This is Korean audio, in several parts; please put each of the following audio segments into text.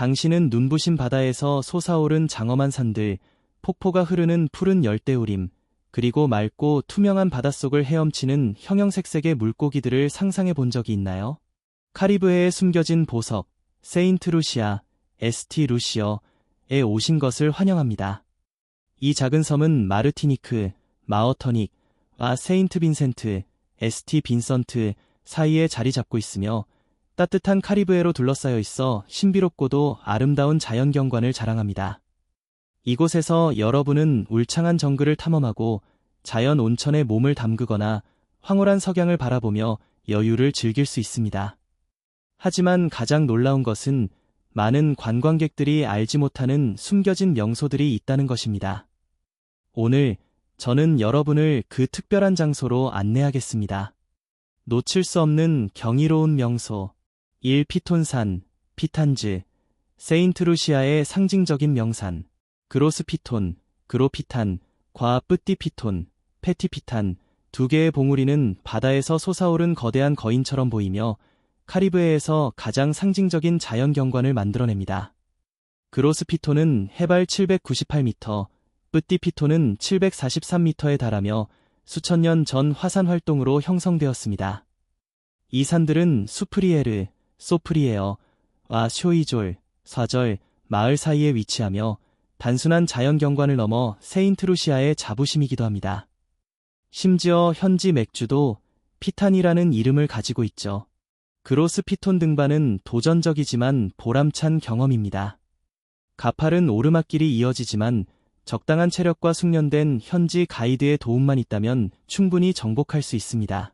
당신은 눈부신 바다에서 솟아오른 장엄한 산들, 폭포가 흐르는 푸른 열대우림, 그리고 맑고 투명한 바닷속을 헤엄치는 형형색색의 물고기들을 상상해 본 적이 있나요? 카리브해에 숨겨진 보석, 세인트 루시아, ST 루시어에 오신 것을 환영합니다. 이 작은 섬은 마르티니크, 마어터닉과 세인트 빈센트, ST 빈선트 사이에 자리 잡고 있으며 따뜻한 카리브해로 둘러싸여 있어 신비롭고도 아름다운 자연경관을 자랑합니다. 이곳에서 여러분은 울창한 정글을 탐험하고 자연 온천에 몸을 담그거나 황홀한 석양을 바라보며 여유를 즐길 수 있습니다. 하지만 가장 놀라운 것은 많은 관광객들이 알지 못하는 숨겨진 명소들이 있다는 것입니다. 오늘 저는 여러분을 그 특별한 장소로 안내하겠습니다. 놓칠 수 없는 경이로운 명소 1. 피톤산, 피탄즈, 세인트루시아의 상징적인 명산, 그로스피톤, 그로피탄, 과 뿌띠피톤, 페티피탄, 두 개의 봉우리는 바다에서 솟아오른 거대한 거인처럼 보이며 카리브해에서 가장 상징적인 자연경관을 만들어냅니다. 그로스피톤은 해발 798m, 뿌띠피톤은 743m에 달하며 수천 년 전 화산 활동으로 형성되었습니다. 이 산들은 수프리에르, 소프리에어와 쇼이졸, 사절, 마을 사이에 위치하며 단순한 자연경관을 넘어 세인트루시아의 자부심이기도 합니다. 심지어 현지 맥주도 피탄이라는 이름을 가지고 있죠. 그로스피톤 등반은 도전적이지만 보람찬 경험입니다. 가파른 오르막길이 이어지지만 적당한 체력과 숙련된 현지 가이드의 도움만 있다면 충분히 정복할 수 있습니다.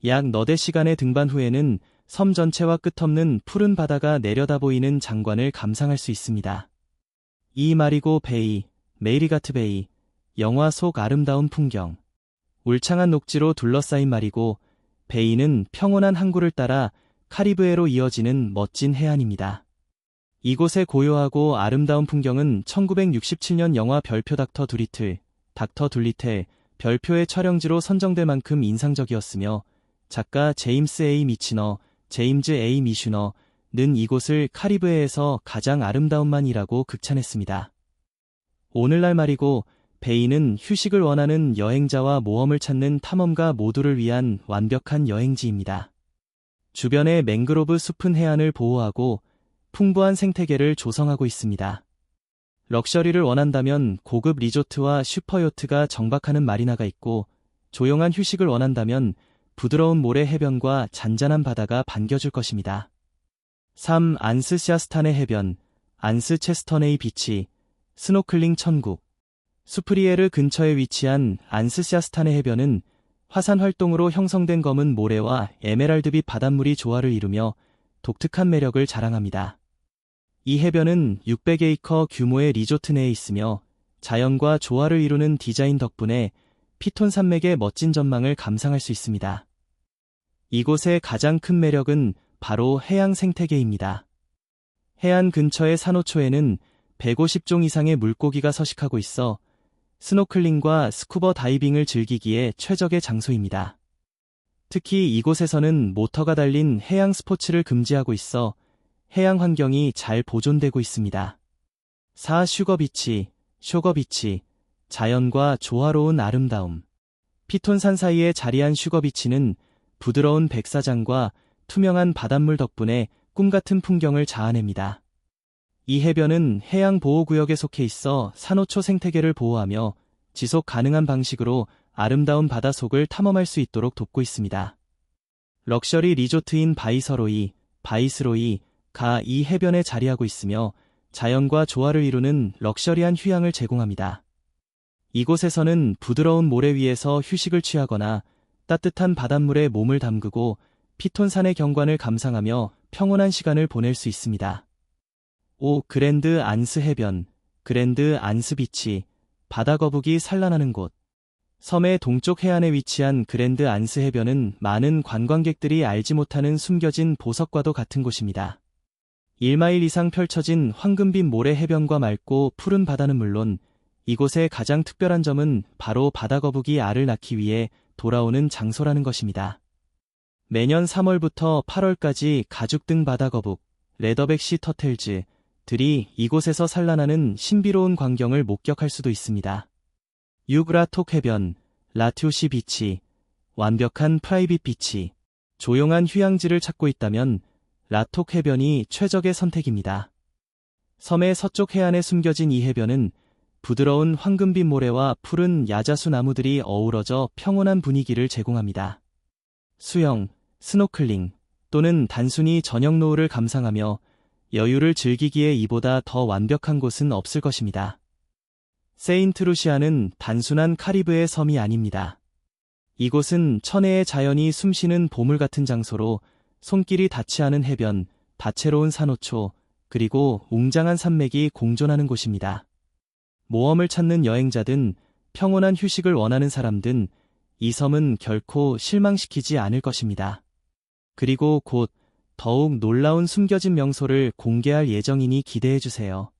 약 너댓 시간의 등반 후에는 섬 전체와 끝없는 푸른 바다가 내려다 보이는 장관을 감상할 수 있습니다. 이 마리고 베이, 메이리가트 베이, 영화 속 아름다운 풍경. 울창한 녹지로 둘러싸인 마리고 베이는 평온한 항구를 따라 카리브해로 이어지는 멋진 해안입니다. 이곳의 고요하고 아름다운 풍경은 1967년 영화 별표 닥터 둘리텔, 별표의 촬영지로 선정될 만큼 인상적이었으며 작가 제임스 A 미슈너는 이곳을 카리브해에서 가장 아름다운 만이라고 극찬했습니다. 오늘날 말이고 베이는 휴식을 원하는 여행자와 모험을 찾는 탐험가 모두를 위한 완벽한 여행지입니다. 주변의 맹그로브 숲은 해안을 보호하고 풍부한 생태계를 조성하고 있습니다. 럭셔리를 원한다면 고급 리조트와 슈퍼요트가 정박하는 마리나가 있고 조용한 휴식을 원한다면 부드러운 모래 해변과 잔잔한 바다가 반겨줄 것입니다. 3. 안스 샤스탄의 해변, 안스 체스터네이 비치, 스노클링 천국. 수프리에르 근처에 위치한 안스 샤스탄의 해변은 화산 활동으로 형성된 검은 모래와 에메랄드빛 바닷물이 조화를 이루며 독특한 매력을 자랑합니다. 이 해변은 600에이커 규모의 리조트 내에 있으며 자연과 조화를 이루는 디자인 덕분에 피톤 산맥의 멋진 전망을 감상할 수 있습니다. 이곳의 가장 큰 매력은 바로 해양 생태계입니다. 해안 근처의 산호초에는 150종 이상의 물고기가 서식하고 있어 스노클링과 스쿠버 다이빙을 즐기기에 최적의 장소입니다. 특히 이곳에서는 모터가 달린 해양 스포츠를 금지하고 있어 해양 환경이 잘 보존되고 있습니다. 4. 쇼거비치, 자연과 조화로운 아름다움. 피톤산 사이에 자리한 슈거비치는 부드러운 백사장과 투명한 바닷물 덕분에 꿈같은 풍경을 자아냅니다. 이 해변은 해양보호구역에 속해 있어 산호초 생태계를 보호하며 지속 가능한 방식으로 아름다운 바다속을 탐험할 수 있도록 돕고 있습니다. 럭셔리 리조트인 바이스로이가 이 해변에 자리하고 있으며 자연과 조화를 이루는 럭셔리한 휴양을 제공합니다. 이곳에서는 부드러운 모래 위에서 휴식을 취하거나 따뜻한 바닷물에 몸을 담그고 피톤산의 경관을 감상하며 평온한 시간을 보낼 수 있습니다. 5. 그랜드 안스 해변, 그랜드 안스 비치, 바다거북이 산란하는 곳. 섬의 동쪽 해안에 위치한 그랜드 안스 해변은 많은 관광객들이 알지 못하는 숨겨진 보석과도 같은 곳입니다. 1마일 이상 펼쳐진 황금빛 모래 해변과 맑고 푸른 바다는 물론 이곳의 가장 특별한 점은 바로 바다거북이 알을 낳기 위해 돌아오는 장소라는 것입니다. 매년 3월부터 8월까지 가죽등 바다거북, 레더백 시 터틀즈들이 이곳에서 산란하는 신비로운 광경을 목격할 수도 있습니다. 6. 라톡 해변, 라투시 비치, 완벽한 프라이빗 비치. 조용한 휴양지를 찾고 있다면 라톡 해변이 최적의 선택입니다. 섬의 서쪽 해안에 숨겨진 이 해변은 부드러운 황금빛 모래와 푸른 야자수 나무들이 어우러져 평온한 분위기를 제공합니다. 수영, 스노클링 또는 단순히 저녁 노을을 감상하며 여유를 즐기기에 이보다 더 완벽한 곳은 없을 것입니다. 세인트루시아는 단순한 카리브해 섬이 아닙니다. 이곳은 천혜의 자연이 숨쉬는 보물 같은 장소로 손길이 닿지 않은 해변, 다채로운 산호초, 그리고 웅장한 산맥이 공존하는 곳입니다. 모험을 찾는 여행자든 평온한 휴식을 원하는 사람든 이 섬은 결코 실망시키지 않을 것입니다. 그리고 곧 더욱 놀라운 숨겨진 명소를 공개할 예정이니 기대해주세요.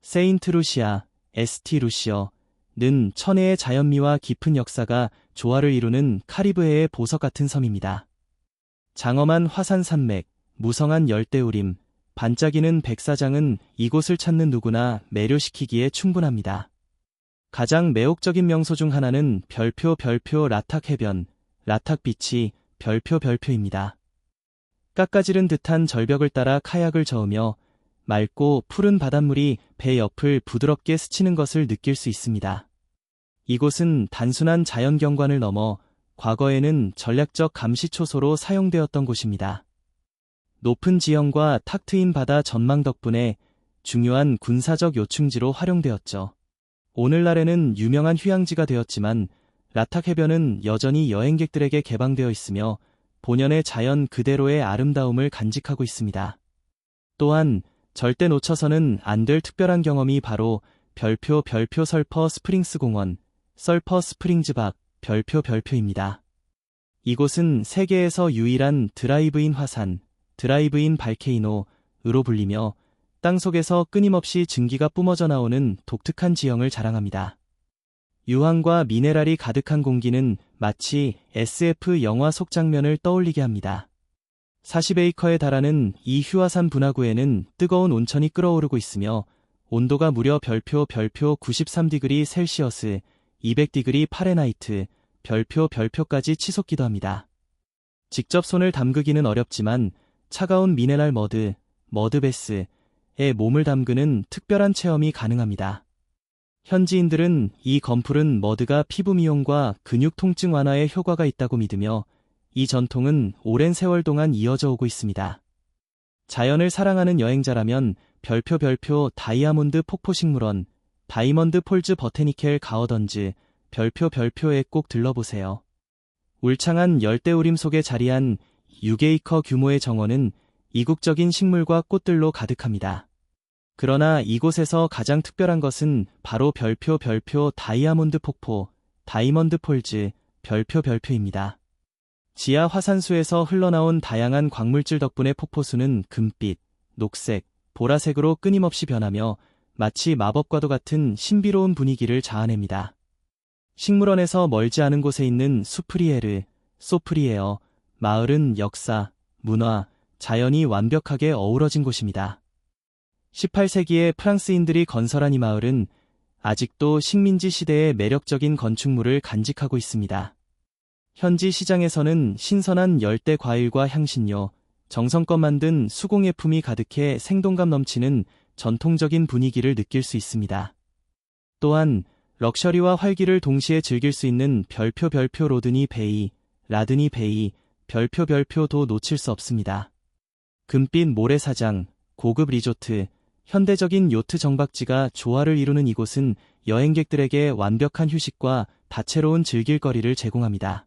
세인트루시아, ST 루시어는 천혜의 자연미와 깊은 역사가 조화를 이루는 카리브해의 보석 같은 섬입니다. 장엄한 화산 산맥, 무성한 열대우림, 반짝이는 백사장은 이곳을 찾는 누구나 매료시키기에 충분합니다. 가장 매혹적인 명소 중 하나는 별표 라탁 해변, 라탁 비치, 별표입니다. 깎아지른 듯한 절벽을 따라 카약을 저으며 맑고 푸른 바닷물이 배 옆을 부드럽게 스치는 것을 느낄 수 있습니다. 이곳은 단순한 자연경관을 넘어 과거에는 전략적 감시초소로 사용되었던 곳입니다. 높은 지형과 탁 트인 바다 전망 덕분에 중요한 군사적 요충지로 활용되었죠. 오늘날에는 유명한 휴양지가 되었지만 라탁 해변은 여전히 여행객들에게 개방되어 있으며 본연의 자연 그대로의 아름다움을 간직하고 있습니다. 또한 절대 놓쳐서는 안 될 특별한 경험이 바로 별표 설퍼 스프링스 공원, 설퍼 스프링즈박, 별표입니다. 이곳은 세계에서 유일한 드라이브인 화산, 드라이브인 발케이노로 불리며 땅속에서 끊임없이 증기가 뿜어져 나오는 독특한 지형을 자랑합니다. 유황과 미네랄이 가득한 공기는 마치 SF 영화 속 장면을 떠올리게 합니다. 40에이커에 달하는 이 휴화산 분화구에는 뜨거운 온천이 끓어오르고 있으며 온도가 무려 별표 93디그리 셀시어스, 200디그리 파레나이트, 별표까지 치솟기도 합니다. 직접 손을 담그기는 어렵지만 차가운 미네랄 머드베스에 몸을 담그는 특별한 체험이 가능합니다. 현지인들은 이 검푸른 머드가 피부 미용과 근육 통증 완화에 효과가 있다고 믿으며 이 전통은 오랜 세월 동안 이어져 오고 있습니다. 자연을 사랑하는 여행자라면 별표 다이아몬드 폭포식물원, 다이먼드 폴즈 버테니켈 가어던즈, 별표에 꼭 들러보세요. 울창한 열대우림 속에 자리한 6에이커 규모의 정원은 이국적인 식물과 꽃들로 가득합니다. 그러나 이곳에서 가장 특별한 것은 바로 별표 다이아몬드 폭포, 다이먼드 폴즈, 별표입니다. 지하 화산수에서 흘러나온 다양한 광물질 덕분에 폭포수는 금빛, 녹색, 보라색으로 끊임없이 변하며 마치 마법과도 같은 신비로운 분위기를 자아냅니다. 식물원에서 멀지 않은 곳에 있는 소프리에어, 마을은 역사, 문화, 자연이 완벽하게 어우러진 곳입니다. 18세기에 프랑스인들이 건설한 이 마을은 아직도 식민지 시대의 매력적인 건축물을 간직하고 있습니다. 현지 시장에서는 신선한 열대 과일과 향신료, 정성껏 만든 수공예품이 가득해 생동감 넘치는 전통적인 분위기를 느낄 수 있습니다. 또한 럭셔리와 활기를 동시에 즐길 수 있는 별표 라드니 베이, 별표도 놓칠 수 없습니다. 금빛 모래사장, 고급 리조트, 현대적인 요트 정박지가 조화를 이루는 이곳은 여행객들에게 완벽한 휴식과 다채로운 즐길거리를 제공합니다.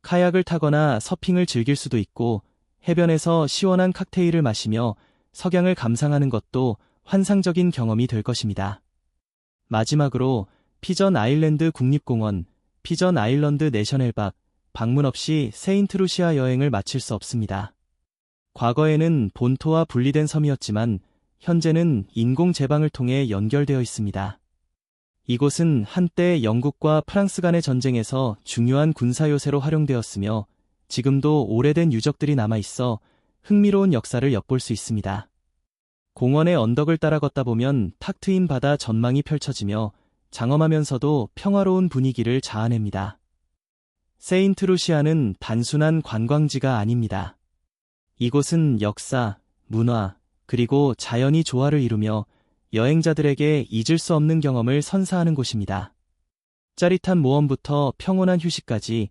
카약을 타거나 서핑을 즐길 수도 있고 해변에서 시원한 칵테일을 마시며 석양을 감상하는 것도 환상적인 경험이 될 것입니다. 마지막으로 피전 아일랜드 국립공원, 피전 아일랜드 내셔널박, 방문 없이 세인트루시아 여행을 마칠 수 없습니다. 과거에는 본토와 분리된 섬이었지만 현재는 인공 제방을 통해 연결되어 있습니다. 이곳은 한때 영국과 프랑스 간의 전쟁에서 중요한 군사 요새로 활용되었으며 지금도 오래된 유적들이 남아있어 흥미로운 역사를 엿볼 수 있습니다. 공원의 언덕을 따라 걷다 보면 탁 트인 바다 전망이 펼쳐지며 장엄하면서도 평화로운 분위기를 자아냅니다. 세인트루시아는 단순한 관광지가 아닙니다. 이곳은 역사, 문화, 그리고 자연이 조화를 이루며 여행자들에게 잊을 수 없는 경험을 선사하는 곳입니다. 짜릿한 모험부터 평온한 휴식까지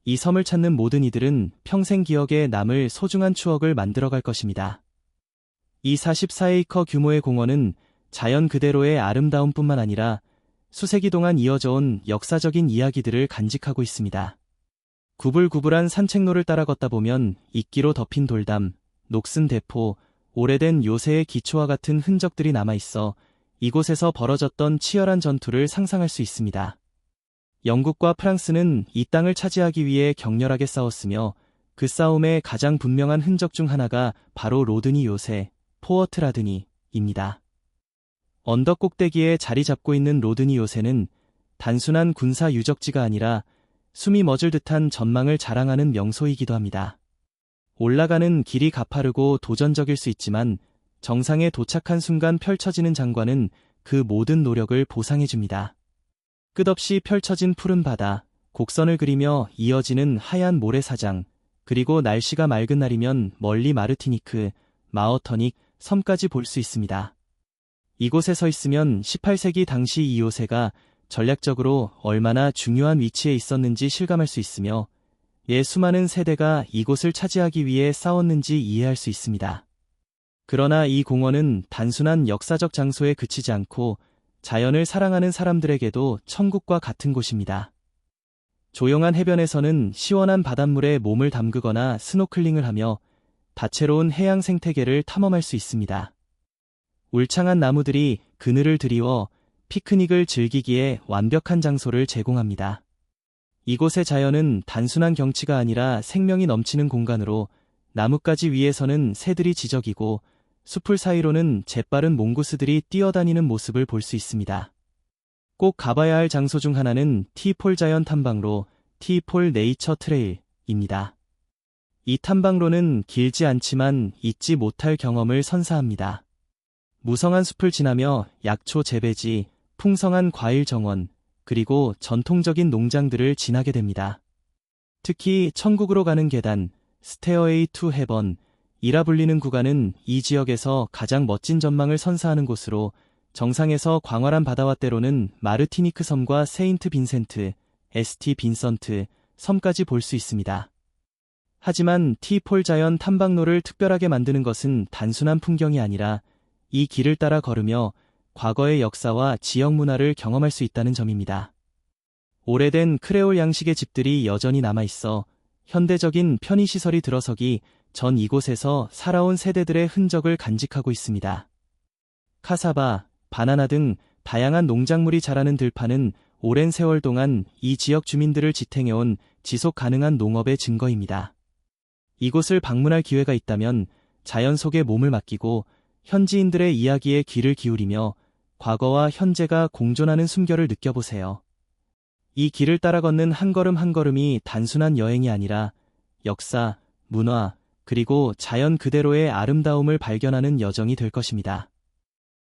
이 섬을 찾는 모든 이들은 평생 기억에 남을 소중한 추억을 만들어갈 것입니다. 이 44에이커 규모의 공원은 자연 그대로의 아름다움뿐만 아니라 수세기 동안 이어져온 역사적인 이야기들을 간직하고 있습니다. 구불구불한 산책로를 따라 걷다 보면 이끼로 덮인 돌담, 녹슨 대포, 오래된 요새의 기초와 같은 흔적들이 남아있어 이곳에서 벌어졌던 치열한 전투를 상상할 수 있습니다. 영국과 프랑스는 이 땅을 차지하기 위해 격렬하게 싸웠으며 그 싸움의 가장 분명한 흔적 중 하나가 바로 로드니 요새, 포어트 라드니입니다. 언덕 꼭대기에 자리 잡고 있는 로드니 요새는 단순한 군사 유적지가 아니라 숨이 멎을 듯한 전망을 자랑하는 명소이기도 합니다. 올라가는 길이 가파르고 도전적일 수 있지만 정상에 도착한 순간 펼쳐지는 장관은 그 모든 노력을 보상해줍니다. 끝없이 펼쳐진 푸른 바다, 곡선을 그리며 이어지는 하얀 모래사장, 그리고 날씨가 맑은 날이면 멀리 마르티니크, 마어터닉 섬까지 볼 수 있습니다. 이곳에 서 있으면 18세기 당시 이 요새가 전략적으로 얼마나 중요한 위치에 있었는지 실감할 수 있으며 수많은 세대가 이곳을 차지하기 위해 싸웠는지 이해할 수 있습니다. 그러나 이 공원은 단순한 역사적 장소에 그치지 않고 자연을 사랑하는 사람들에게도 천국과 같은 곳입니다. 조용한 해변에서는 시원한 바닷물에 몸을 담그거나 스노클링을 하며 다채로운 해양 생태계를 탐험할 수 있습니다. 울창한 나무들이 그늘을 드리워 피크닉을 즐기기에 완벽한 장소를 제공합니다. 이곳의 자연은 단순한 경치가 아니라 생명이 넘치는 공간으로 나뭇가지 위에서는 새들이 지저귀고 숲풀 사이로는 재빠른 몽고스들이 뛰어다니는 모습을 볼 수 있습니다. 꼭 가봐야 할 장소 중 하나는 T-폴 자연 탐방로 T-폴 네이처 트레일입니다. 이 탐방로는 길지 않지만 잊지 못할 경험을 선사합니다. 무성한 숲을 지나며 약초 재배지, 풍성한 과일 정원, 그리고 전통적인 농장들을 지나게 됩니다. 특히 천국으로 가는 계단, 스테어웨이 투 헤번, 이라 불리는 구간은 이 지역에서 가장 멋진 전망을 선사하는 곳으로 정상에서 광활한 바다와 때로는 마르티니크 섬과 세인트 빈센트, ST 빈선트 섬까지 볼 수 있습니다. 하지만 T-폴 자연 탐방로를 특별하게 만드는 것은 단순한 풍경이 아니라 이 길을 따라 걸으며 과거의 역사와 지역 문화를 경험할 수 있다는 점입니다. 오래된 크레올 양식의 집들이 여전히 남아있어 현대적인 편의시설이 들어서기 전 이곳에서 살아온 세대들의 흔적을 간직하고 있습니다. 카사바, 바나나 등 다양한 농작물이 자라는 들판은 오랜 세월 동안 이 지역 주민들을 지탱해온 지속 가능한 농업의 증거입니다. 이곳을 방문할 기회가 있다면 자연 속에 몸을 맡기고 현지인들의 이야기에 귀를 기울이며 과거와 현재가 공존하는 숨결을 느껴보세요. 이 길을 따라 걷는 한 걸음 한 걸음이 단순한 여행이 아니라 역사, 문화, 그리고 자연 그대로의 아름다움을 발견하는 여정이 될 것입니다.